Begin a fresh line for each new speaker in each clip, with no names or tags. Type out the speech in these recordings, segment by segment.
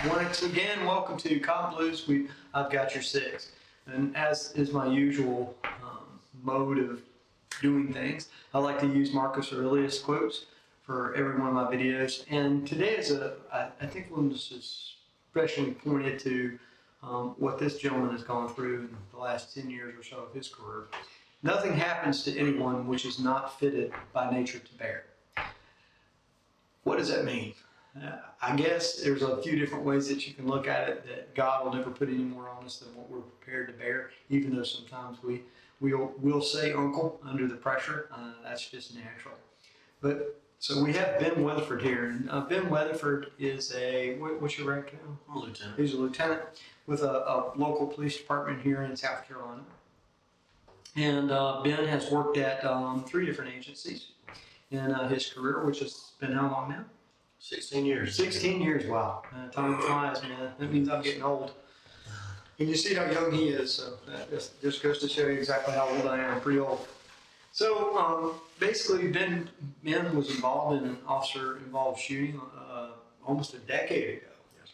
Once again, welcome to CopBLUes. I've got your six. And as is my usual mode of doing things, I like to use Marcus Aurelius quotes for every one of my videos. And today is I think one is especially pointed to what this gentleman has gone through in the last 10 years or so of his career. Nothing happens to anyone which is not fitted by nature to bear. What does that mean? I guess there's a few different ways that you can look at it, that God will never put any more on us than what we're prepared to bear, even though sometimes we'll say uncle under the pressure. That's just natural. But so we have Ben Weatherford here, and Ben Weatherford is what's your rank now?
I'm a lieutenant.
He's a lieutenant with a local police department here in South Carolina. And Ben has worked at 3 different agencies in his career, which has been how long now?
16 years.
16 years, wow. Time flies, man. That means I'm getting old. And you see how young he is, so that just goes to show you exactly how old I am. I'm pretty old. So basically, Ben was involved in an officer-involved shooting almost a decade ago. Yes.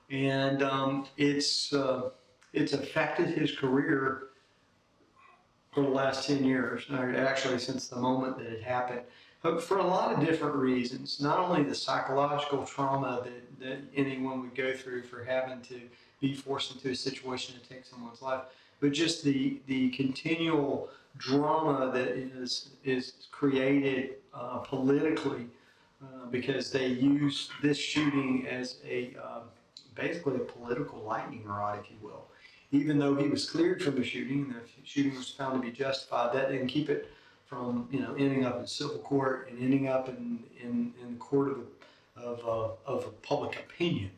And it's affected his career for the last 10 years, or actually since the moment that it happened. But for a lot of different reasons, not only the psychological trauma that anyone would go through for having to be forced into a situation to take someone's life, but just the continual drama that is created politically because they use this shooting as basically a political lightning rod, if you will. Even though he was cleared from the shooting, and the shooting was found to be justified, that didn't keep it from ending up in civil court and ending up in the court of public opinion.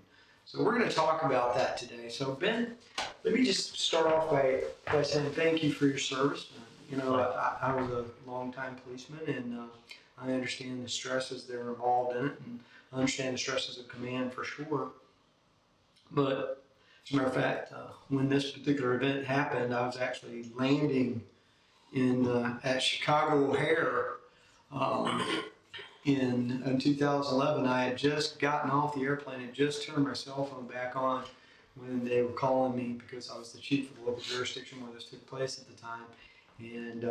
So we're going to talk about that today. So Ben, let me just start off by saying thank you for your service. I was a longtime policeman, and I understand the stresses that are involved in it, and I understand the stresses of command for sure. But as a matter of fact, when this particular event happened, I was actually landing at Chicago O'Hare in 2011. I had just gotten off the airplane and just turned my cell phone back on when they were calling me, because I was the chief of the local jurisdiction where this took place at the time. And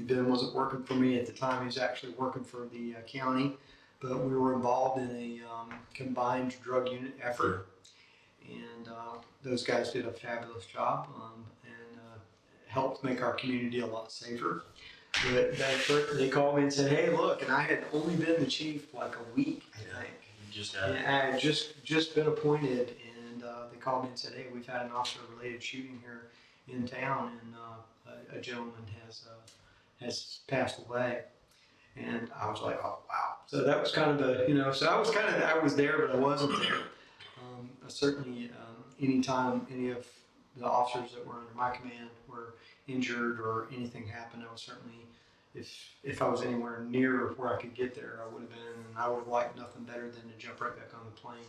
Ben wasn't working for me at the time. He was actually working for the county, but we were involved in a combined drug unit effort. And those guys did a fabulous job and helped make our community a lot safer. But they called me and said, "Hey, look," and I had only been the chief like a week, I think. I had just been appointed, and they called me and said, "Hey, we've had an officer-related shooting here in town, and a gentleman has passed away." And I was like, "Oh, wow!" So that was kind of so I was there, but I wasn't there. Certainly, anytime any of the officers that were under my command were injured or anything happened, I was certainly, if I was anywhere near where I could get there, I would have been, and I would have liked nothing better than to jump right back on the plane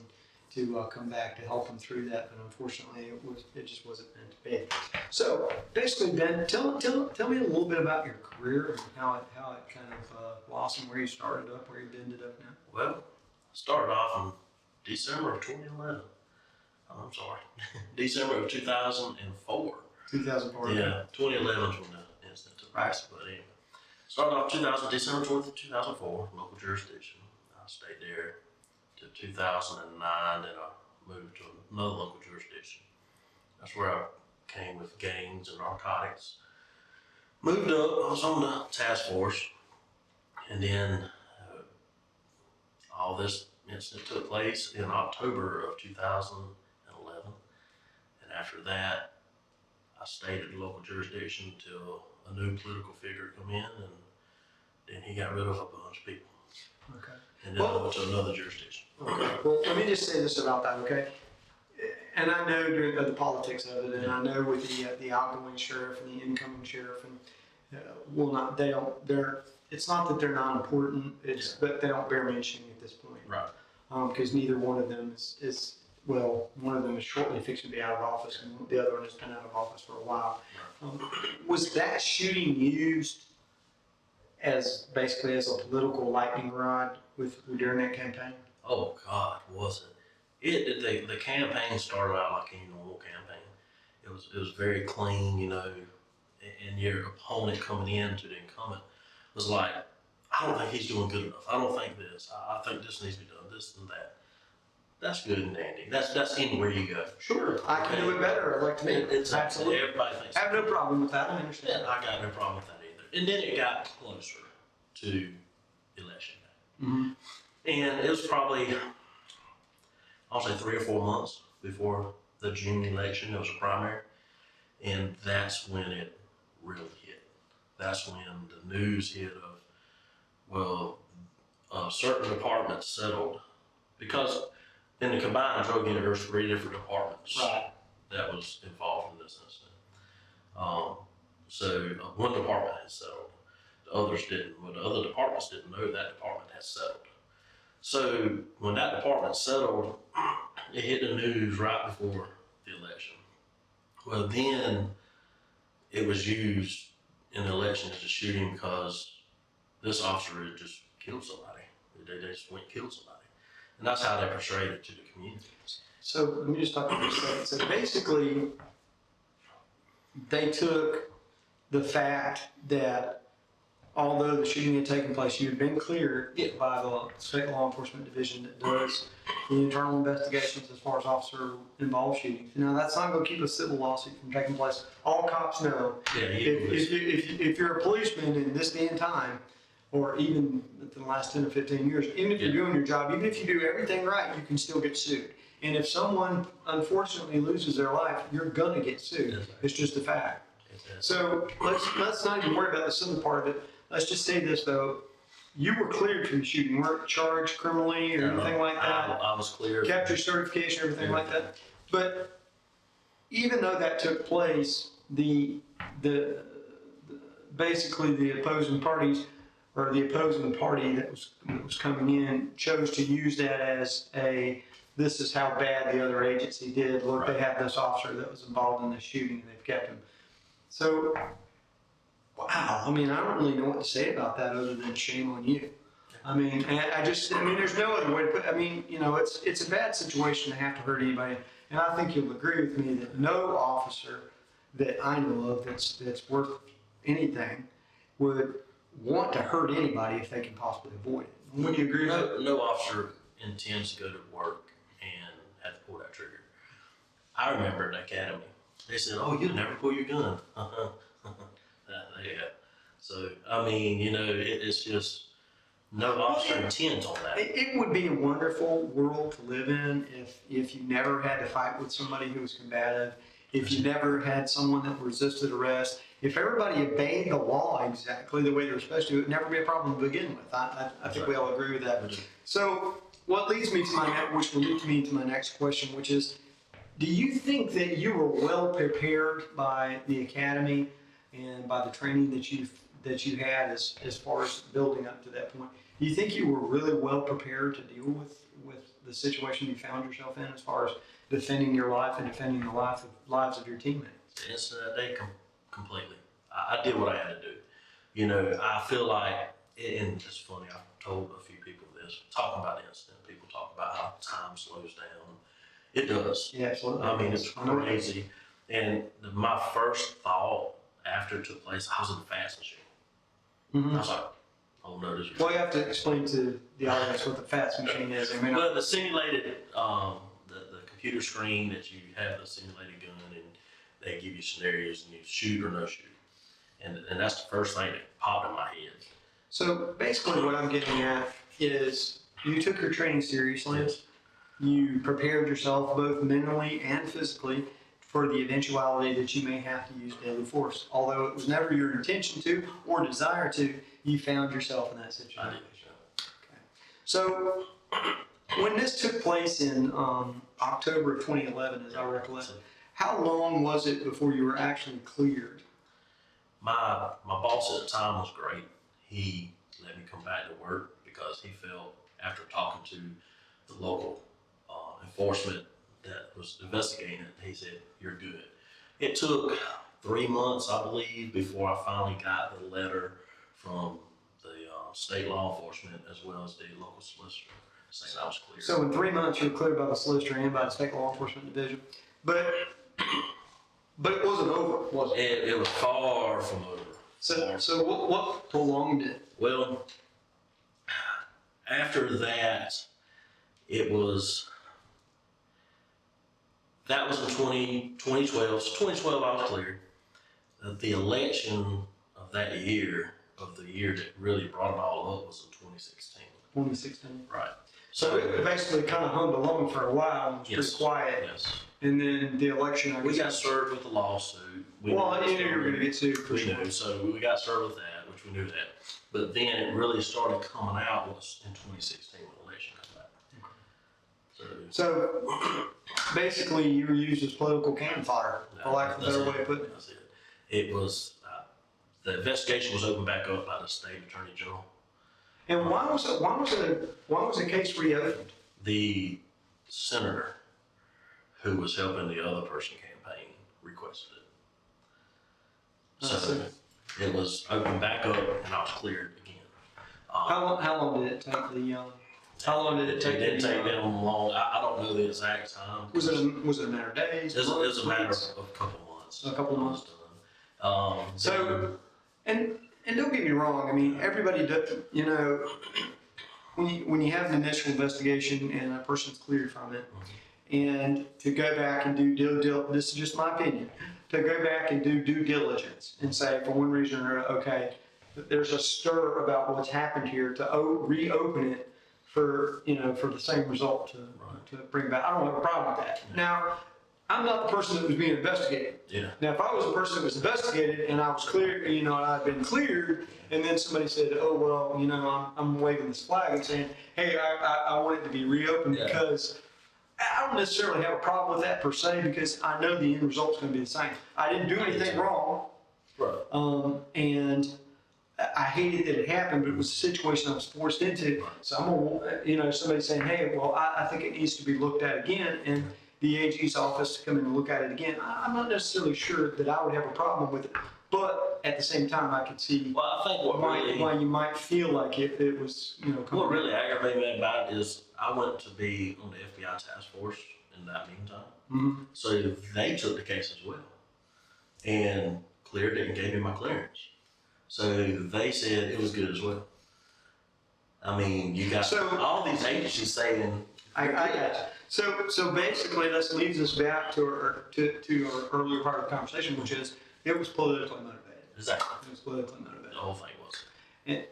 to come back to help them through that. But unfortunately, it just wasn't meant to be. So basically, Ben, tell me a little bit about your career and how it kind of blossomed, where you started up, where you've ended up now.
Well, I started off in December of 2011. I'm sorry, December of 2004.
2004.
Yeah, 2011 was when the incident took place. But anyway, started off December 20th, 2004, local jurisdiction. I stayed there to 2009, then I moved to another local jurisdiction. That's where I came with gangs and narcotics. Moved up, I was on the task force, and then all this incident took place in October of 2011. And after that, I stayed at the local jurisdiction till a new political figure come in, and then he got rid of a bunch of people.
Okay.
And then I went to another jurisdiction.
Okay. Well, let me just say this about that, okay? And I know the politics of it, and I know with the outgoing sheriff and the incoming sheriff, and it's not that they're not important, but they don't bear mentioning at this point.
Right.
Because neither one of them is one of them is shortly fixing to be out of office, and the other one has been out of office for a while. Was that shooting used as basically as a political lightning rod during that campaign?
Oh God, was it? The campaign started out like any normal campaign. It was very clean, you know, and your opponent coming into the incumbent was like, I don't think he's doing good enough. I don't think this. I think this needs to be done, this and that. That's good and dandy. That's anywhere you go.
Sure, I can do it better. I'd like to make it.
Absolutely. Everybody thinks.
I have no problem with that. I understand.
I got no problem with that either. And then it got closer to election day.
Mm-hmm.
And it was probably, I'll say 3 or 4 months before the June election. There was a primary. And that's when it really hit. That's when the news hit of, well, certain departments settled. Because in the combined drug unit, there were 3 different departments that was involved in this incident. So one department had settled. The others didn't. Well, the other departments didn't know that department had settled. So when that department settled, it hit the news right before the election. Well, then it was used in the election as a shooting because this officer had just killed somebody. They just went and killed somebody. And that's how they portrayed it to the community.
So let me just talk about this a second. So basically, they took the fact that although the shooting had taken place, you had been cleared by the state law enforcement division that does the internal investigations as far as officer involved shootings. Now that's not going to keep a civil lawsuit from taking place. All cops know if you're a policeman in this day and time, or even in the last 10 or 15 years, even if you're doing your job, even if you do everything right, you can still get sued. And if someone unfortunately loses their life, you're gonna get sued. It's just a fact. So let's not even worry about the civil part of it. Let's just say this though, you were cleared from the shooting. You weren't charged criminally or anything like that.
I was cleared.
Capture certification, everything like that. But even though that took place, basically the opposing parties, or the opposing party that was coming in, chose to use that as this is how bad the other agency did. Look, they have this officer that was involved in this shooting and they've kept him. So, wow, I mean, I don't really know what to say about that other than shame on you. I mean, there's no other way to put it. I mean, you know, it's a bad situation to have to hurt anybody. And I think you'll agree with me that no officer that I know of that's worth anything would want to hurt anybody if they can possibly avoid it. Would you agree with that?
No officer intends to go to work and have to pull that trigger. I remember at the academy, they said, "Oh, you'll never pull your gun." Yeah. So, I mean, you know, it's just no officer intends on that.
It would be a wonderful world to live in if you never had to fight with somebody who was combative, if you never had someone that resisted arrest. If everybody obeyed the law exactly the way they were supposed to, it would never be a problem to begin with. I think we all agree with that. So what leads me to which will lead me to my next question, which is, do you think that you were well prepared by the academy and by the training that you had as far as building up to that point? Do you think you were really well prepared to deal with the situation you found yourself in as far as defending your life and defending the lives of your teammates?
It's completely. I did what I had to do. You know, I feel like, and it's funny, I've told a few people this, talking about the incident, people talk about how time slows down. It does.
Yeah, absolutely.
I mean, it's crazy. And my first thought after it took place, I was in the fast machine.
Mm-hmm.
I was like, oh no, this is...
Well, you have to explain to the audience what the fast machine is.
Well, the simulated, the computer screen that you have the simulated gun, and they give you scenarios and you shoot or no shoot. And that's the first thing that popped in my head.
So basically what I'm getting at is you took your training seriously. Yes. You prepared yourself both mentally and physically for the eventuality that you may have to use deadly force. Although it was never your intention to or desire to, you found yourself in that situation.
I did.
Okay. So when this took place in October of 2011, as I recollect, how long was it before you were actually cleared?
My boss at the time was great. He let me come back to work because he felt, after talking to the local enforcement that was investigating it, he said, "You're good." It took 3 months, I believe, before I finally got the letter from the state law enforcement as well as the local solicitor saying I was clear.
So in 3 months, you were cleared by the solicitor and by the state law enforcement division, but it wasn't over, was it?
It was far from over.
So what prolonged it?
Well, after that, that was in 2012. So 2012, I was cleared. The election of that year, of the year that really brought it all up, was in 2016.
2016.
Right.
So it basically kind of hummed along for a while and was pretty quiet.
Yes.
And then the election, I guess.
We got served with a lawsuit.
You knew you were going to get sued for
We
sure.
knew, so we got served with that, which we knew that. But then it really started coming out was in 2016 when the election came back.
So basically, you were used as political cannon fodder, for lack of a better way to put it.
That's it. It was, the investigation was opened back up by the state attorney general.
And why was the case reopened?
The senator who was helping the other person campaign requested it. So it was opened back up and I was cleared again.
How long did it take How long did it take?
It didn't take them long. I don't know the exact time.
Was it a matter of days?
It was a matter of a couple months.
A couple months.
So,
and don't get me wrong. I mean, everybody does. You know, when you have an initial investigation and a person's cleared from it, and to go back and do this is just my opinion. To go back and do due diligence and say, for one reason or another, okay, there's a stir about what's happened here, to reopen it for the same result to bring back. I don't have a problem with that. Now, I'm not the person that was being investigated.
Yeah.
Now, if I was the person that was investigated and I was clear, and I'd been cleared, and then somebody said, oh, well, I'm waving this flag and saying, hey, I want it to be reopened because I don't necessarily have a problem with that per se, because I know the end result's going to be the same. I didn't do anything wrong.
Right.
And I hated that it happened, but it was a situation I was forced into. So I'm gonna, somebody saying, hey, well, I think it needs to be looked at again, and the AG's office to come in and look at it again. I'm not necessarily sure that I would have a problem with it, but at the same time, I could see
Well, I think
why you might feel like it was,
what really aggravated me about it is I went to be on the FBI task force in that meantime.
Mm-hmm.
So they took the case as well and cleared it and gave me my clearance. So they said it was good as well. I mean, you got all these agencies saying.
I got you. So basically, this leads us back to our earlier part of the conversation, which is it was politically motivated.
Exactly.
It was politically motivated.
The whole thing was.
And,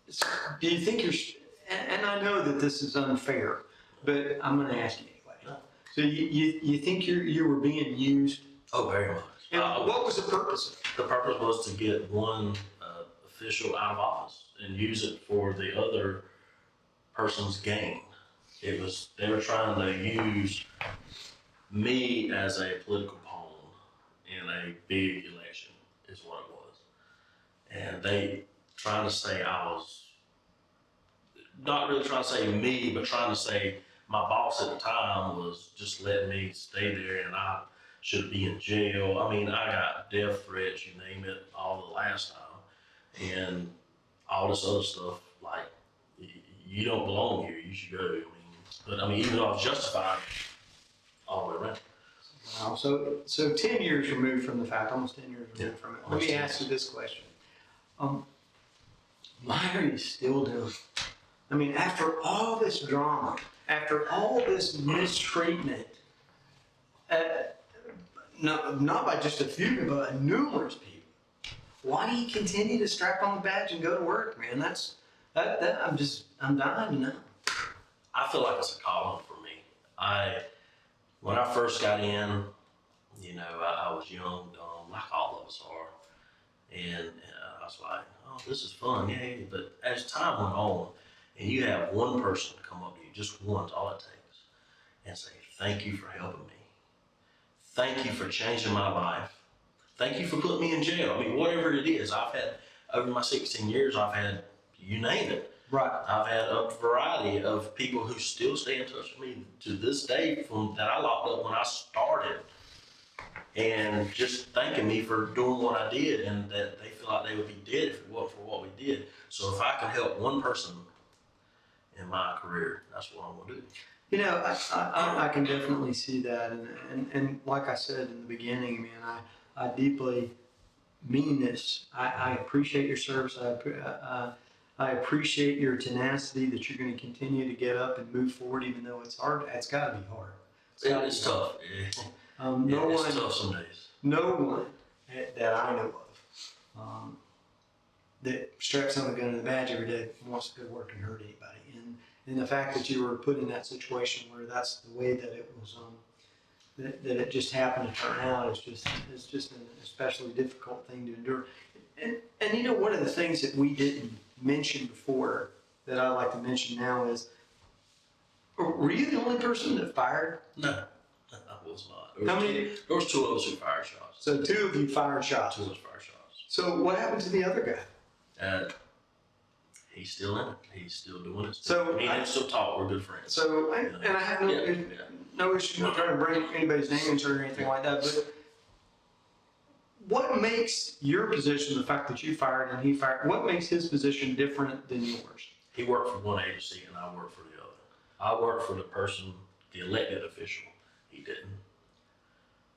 so do you think and I know that this is unfair, but I'm going to ask you anyway. So you think you were being used?
Oh, very much.
And what was the purpose?
The purpose was to get one official out of office and use it for the other person's gain. They were trying to use me as a political pawn in a big election is what it was. And they trying to say I was, not really trying to say me, but trying to say my boss at the time was just letting me stay there and I should be in jail. I mean, I got death threats, you name it, all the last time. And all this other stuff, like, you don't belong here, you should go. But even though I was justified all the way around.
Wow. So 10 years removed from the fact, almost 10 years removed from it. Let me ask you this question. Why are you still doing it? After all this drama, after all this mistreatment, not by just a few people, but by numerous people, why do you continue to strap on the badge and go to work, man? I'm dying to know.
I feel like it's a calling for me. When I first got in, I was young, dumb, like all of us are. And I was like, oh, this is fun, yay. But as time went on, and you have one person to come up to you, just one's all it takes, and say, thank you for helping me. Thank you for changing my life. Thank you for putting me in jail. Whatever it is, I've had, over my 16 years, I've had, you name it.
Right.
I've had a variety of people who still stay in touch with me to this day from that I locked up when I started, and just thanking me for doing what I did, and that they feel like they would be dead if it wasn't for what we did. So if I can help one person in my career, that's what I'm gonna do.
You know, I can definitely see that, and like I said in the beginning, man, I deeply mean this. I appreciate your service. I appreciate your tenacity that you're going to continue to get up and move forward, even though it's hard. It's got to be hard.
It's tough. It's tough some days.
No one that I know of that straps on a gun and a badge every day wants to go work and hurt anybody. And the fact that you were put in that situation where that's the way that it was, that it just happened to turn out is just an especially difficult thing to endure. And you know, one of the things that we didn't mention before that I'd like to mention now is, were you the only person that fired?
No, I was not. There was two of us who fired shots.
So two of you fired shots.
Two of us fired shots.
So what happened to the other guy?
He's still in it. He's still doing it.
So
me and him still talk. We're good friends.
So I have no issue with trying to bring anybody's name into it or anything like that. But what makes your position, the fact that you fired and he fired, what makes his position different than yours?
He worked for one agency and I worked for the other. I worked for the person, the elected official. He didn't.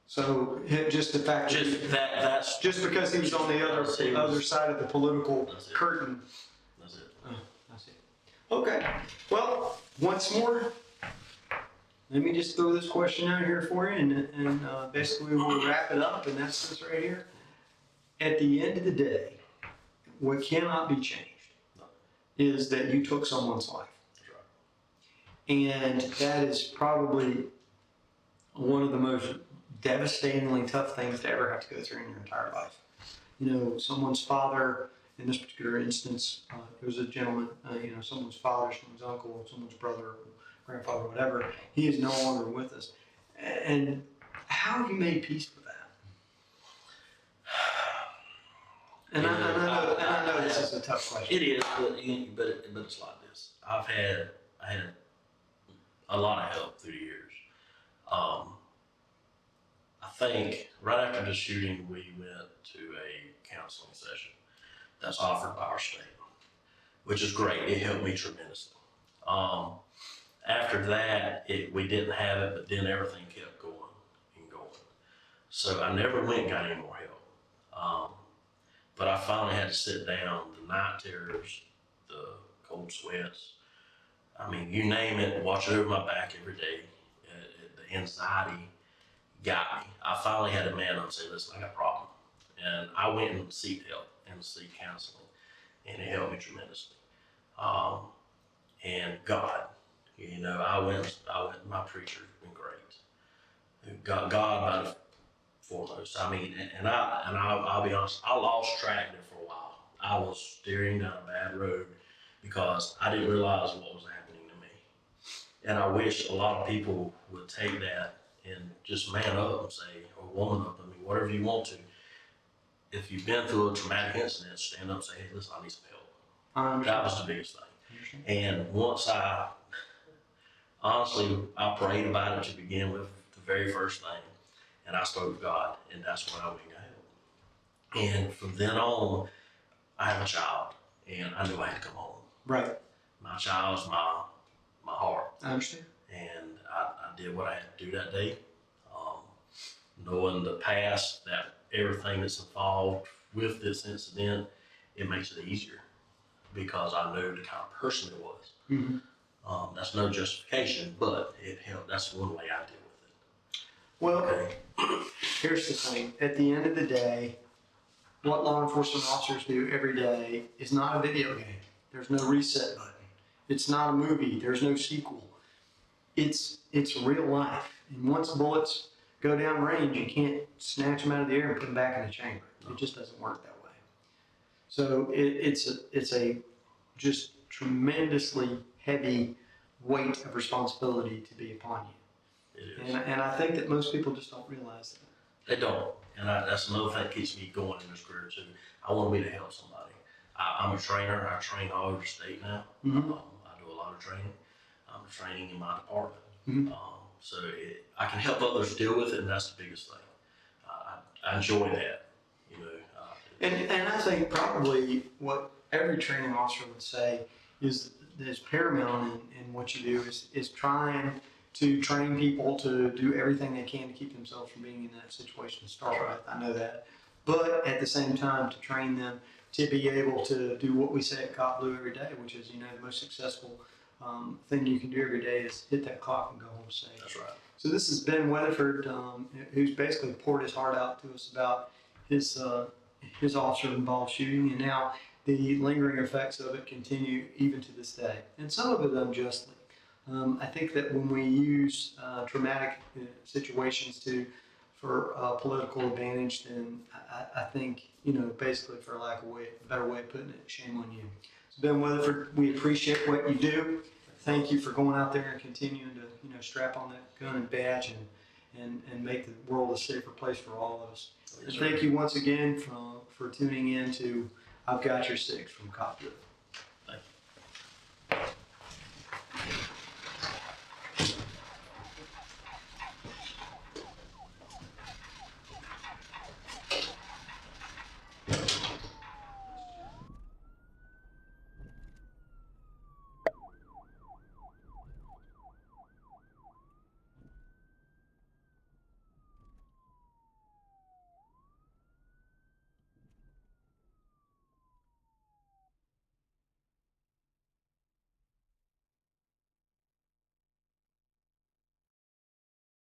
So just the fact
that's
just because he was on the other side of the political curtain.
That's it.
I see. Okay. Well, once more, let me just throw this question out here for you, and basically we'll wrap it up, and that's this right here. At the end of the day, what cannot be changed is that you took someone's life.
That's right.
And that is probably one of the most devastatingly tough things to ever have to go through in your entire life. You know, someone's father, in this particular instance, it was a gentleman, someone's father, someone's uncle, someone's brother, grandfather, whatever, he is no longer with us. And how have you made peace with that? And I know this is a tough question.
It is, but it's like this. I had a lot of help through the years. I think right after the shooting, we went to a counseling session that's offered by our state, which is great. It helped me tremendously. After that, we didn't have it, but then everything kept going and going. So I never went and got any more help. But I finally had to sit down. The night terrors, the cold sweats, I mean, you name it, watch it over my back every day. The anxiety got me. I finally had a man up and say, listen, I got a problem. And I went and sought help and sought counseling, and it helped me tremendously. And God, I went, my preacher's been great. God by the foremost. I mean, and I'll be honest, I lost track there for a while. I was steering down a bad road because I didn't realize what was happening to me. And I wish a lot of people would take that and just man up and say, or woman up, whatever you want to. If you've been through a traumatic incident, stand up and say, hey, listen, I need some help. That was the biggest thing. And once I prayed about it to begin with, the very first thing, and I spoke to God, and that's when I went and got help. And from then on, I have a child, and I knew I had to come home.
Right. My
child's my heart.
I understand.
And I did what I had to do that day, knowing the past, that everything that's involved with this incident, it makes it easier because I knew the kind of person it was.
Mm-hmm.
That's no justification, but it helped. That's one way I deal with it.
Well,
okay.
Here's the thing. At the end of the day, what law enforcement officers do every day is not a video game. There's no reset button. It's not a movie. There's no sequel. It's real life. And once bullets go down range, you can't snatch them out of the air and put them back in the chamber. It just doesn't work that way. So it's a just tremendously heavy weight of responsibility to be upon you.
It is.
And I think that most people just don't realize that.
They don't. And that's another thing that keeps me going in this career too. I want to be to help somebody. I'm a trainer. I train all over the state now.
Mm-hmm.
I do a lot of training. I'm training in my department.
Mm-hmm.
So I can help others deal with it, and that's the biggest thing. I enjoy that,
And I think probably what every training officer would say is is paramount in what you do is trying to train people to do everything they can to keep themselves from being in that situation to start
That's right.
with. I know that. But at the same time, to train them to be able to do what we say at CopBLue every day, which is, the most successful thing you can do every day is hit that clock and go home safe.
That's right.
So this is Ben Weatherford, who's basically poured his heart out to us about his officer-involved shooting, and now the lingering effects of it continue even to this day, and some of it unjustly. I think that when we use traumatic situations for political advantage, then I think, basically, for lack of a better way of putting it, shame on you. So Ben Weatherford, we appreciate what you do. Thank you for going out there and continuing to, strap on that gun and badge and make the world a safer place for all of us. And thank you once again for tuning in to I've Got Your Six from CopBLue.